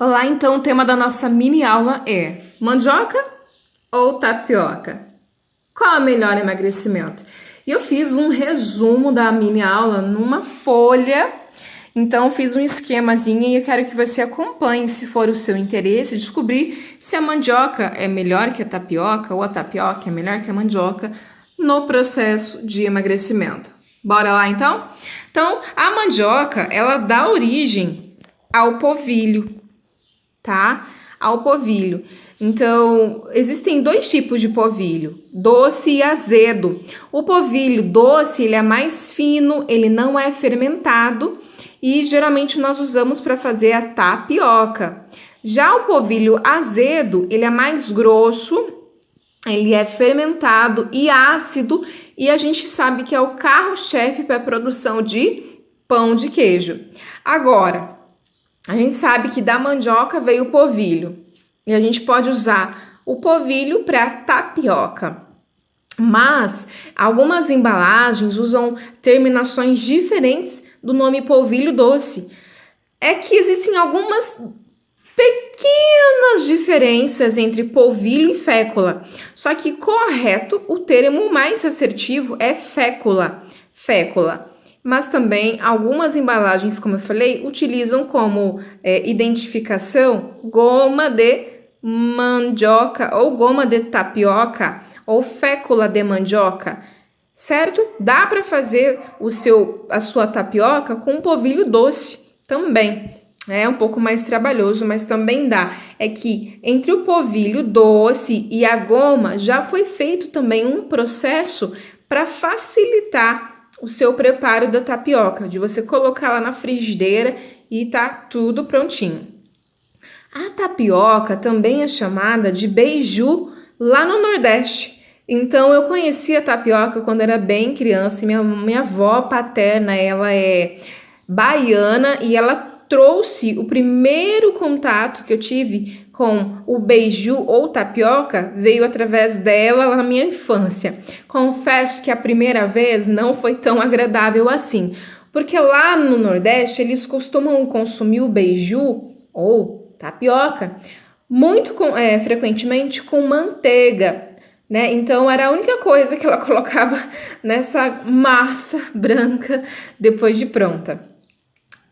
Olá, então o tema da nossa mini aula é mandioca ou tapioca? Qual é o melhor emagrecimento? E eu fiz um resumo da mini aula numa folha, então fiz um esquemazinho e eu quero que você acompanhe, se for o seu interesse, descobrir se a mandioca é melhor que a tapioca ou a tapioca é melhor que a mandioca no processo de emagrecimento. Bora lá então? Então, a mandioca, ela dá origem ao polvilho, tá? Ao polvilho. Então, existem dois tipos de polvilho, doce e azedo. O polvilho doce, ele é mais fino, ele não é fermentado e geralmente nós usamos para fazer a tapioca. Já o polvilho azedo, ele é mais grosso, ele é fermentado e ácido e a gente sabe que é o carro-chefe para a produção de pão de queijo. Agora, a gente sabe que da mandioca veio o polvilho e a gente pode usar o polvilho para tapioca. Mas algumas embalagens usam terminações diferentes do nome polvilho doce. É que existem algumas pequenas diferenças entre polvilho e fécula. Só que correto, o termo mais assertivo é fécula. Fécula. Mas também algumas embalagens, como eu falei, utilizam como identificação goma de mandioca ou goma de tapioca ou fécula de mandioca, certo? Dá para fazer a sua tapioca com polvilho doce também. É um pouco mais trabalhoso, mas também dá. É que entre o polvilho doce e a goma já foi feito também um processo para facilitar o seu preparo da tapioca, de você colocar lá na frigideira e tá tudo prontinho. A tapioca também é chamada de beiju lá no Nordeste. Então, eu conheci a tapioca quando era bem criança. Minha avó paterna, ela é baiana e ela trouxe o primeiro contato que eu tive com o beiju ou tapioca, veio através dela lá na minha infância. Confesso que a primeira vez não foi tão agradável assim, porque lá no Nordeste eles costumam consumir o beiju ou tapioca muito frequentemente com manteiga, né? Então era a única coisa que ela colocava nessa massa branca depois de pronta.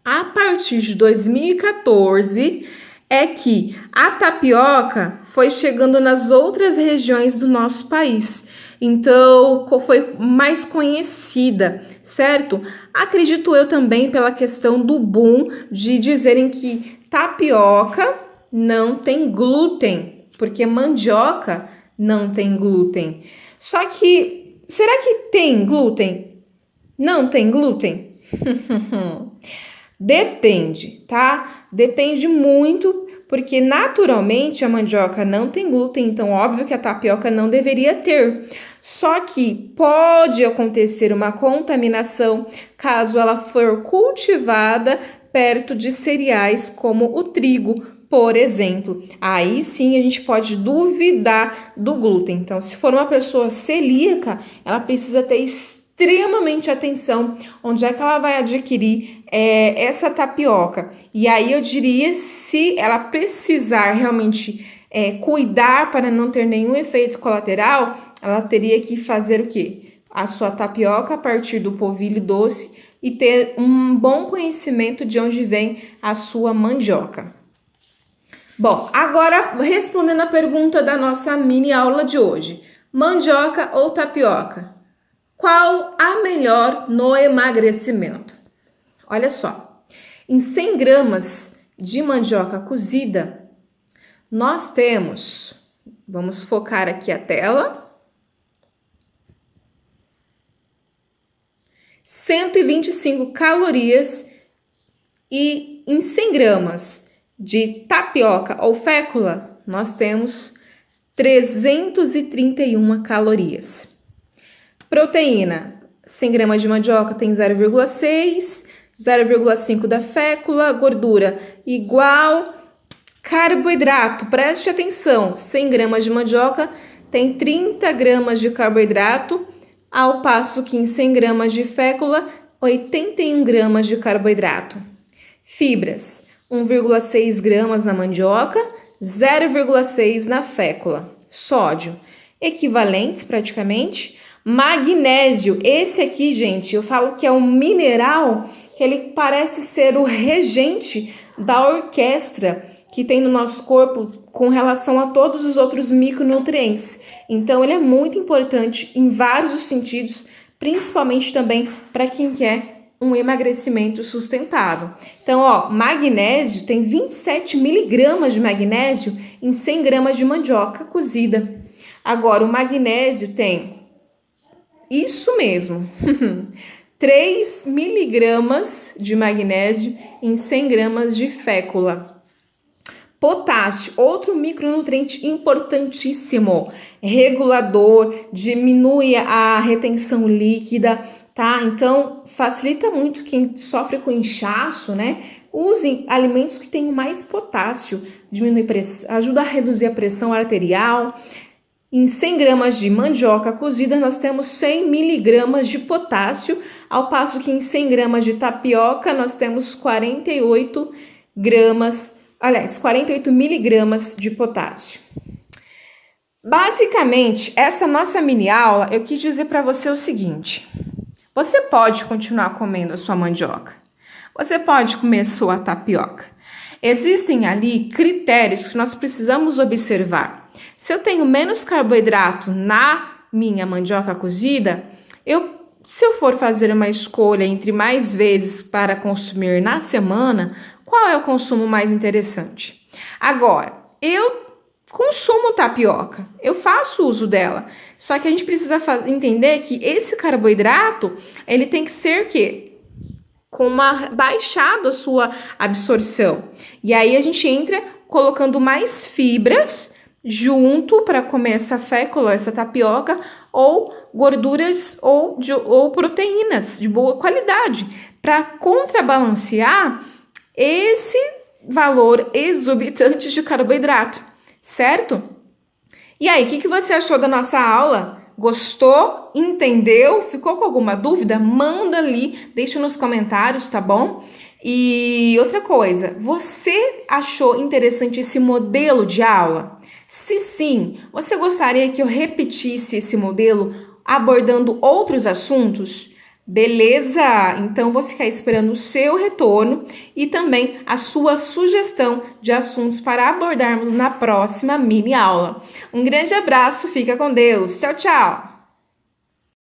A partir de 2014 é que a tapioca foi chegando nas outras regiões do nosso país. Então, foi mais conhecida, certo? Acredito eu também pela questão do boom de dizerem que tapioca não tem glúten, porque mandioca não tem glúten. Só que, será que tem glúten? Não tem glúten? Depende, tá? Depende muito, porque naturalmente a mandioca não tem glúten, então óbvio que a tapioca não deveria ter. Só que pode acontecer uma contaminação caso ela for cultivada perto de cereais como o trigo, por exemplo. Aí sim a gente pode duvidar do glúten. Então, se for uma pessoa celíaca, ela precisa ter extremamente atenção onde é que ela vai adquirir essa tapioca. E aí eu diria, se ela precisar realmente cuidar para não ter nenhum efeito colateral, ela teria que fazer o quê? A sua tapioca a partir do polvilho doce e ter um bom conhecimento de onde vem a sua mandioca. Bom, agora respondendo a pergunta da nossa mini aula de hoje. Mandioca ou tapioca? Qual a melhor no emagrecimento? Olha só, em 100 gramas de mandioca cozida, nós temos, vamos focar aqui a tela, 125 calorias e em 100 gramas de tapioca ou fécula, nós temos 331 calorias. Proteína, 100 gramas de mandioca tem 0,6, 0,5 da fécula, gordura igual. Carboidrato, preste atenção, 100 gramas de mandioca tem 30 gramas de carboidrato, ao passo que em 100 gramas de fécula, 81 gramas de carboidrato. Fibras, 1,6 gramas na mandioca, 0,6 na fécula. Sódio, equivalentes praticamente. Magnésio, esse aqui, gente, eu falo que é um mineral que ele parece ser o regente da orquestra que tem no nosso corpo com relação a todos os outros micronutrientes. Então, ele é muito importante em vários sentidos, principalmente também para quem quer um emagrecimento sustentável. Então, ó, magnésio tem 27 miligramas de magnésio em 100 gramas de mandioca cozida. Agora, o magnésio tem isso mesmo, 3 miligramas de magnésio em 100 gramas de fécula. Potássio, outro micronutriente importantíssimo, regulador, diminui a retenção líquida, tá? Então, facilita muito quem sofre com inchaço, né? Use alimentos que tenham mais potássio, ajuda a reduzir a pressão arterial. Em 100 gramas de mandioca cozida, nós temos 100 miligramas de potássio, ao passo que em 100 gramas de tapioca, nós temos 48 miligramas de potássio. Basicamente, essa nossa mini aula, eu quis dizer para você o seguinte: você pode continuar comendo a sua mandioca, você pode comer a sua tapioca. Existem ali critérios que nós precisamos observar. Se eu tenho menos carboidrato na minha mandioca cozida, se eu for fazer uma escolha entre mais vezes para consumir na semana, qual é o consumo mais interessante? Agora, eu consumo tapioca, eu faço uso dela, só que a gente precisa entender que esse carboidrato, ele tem que ser com uma baixada a sua absorção. E aí a gente entra colocando mais fibras junto para comer essa fécula, essa tapioca, ou gorduras ou proteínas de boa qualidade, para contrabalancear esse valor exorbitante de carboidrato, certo? E aí, o que você achou da nossa aula? Gostou? Entendeu? Ficou com alguma dúvida? Manda ali, deixa nos comentários, tá bom? E outra coisa, você achou interessante esse modelo de aula? Se sim, você gostaria que eu repetisse esse modelo abordando outros assuntos? Beleza? Então vou ficar esperando o seu retorno e também a sua sugestão de assuntos para abordarmos na próxima mini aula. Um grande abraço, fica com Deus. Tchau, tchau!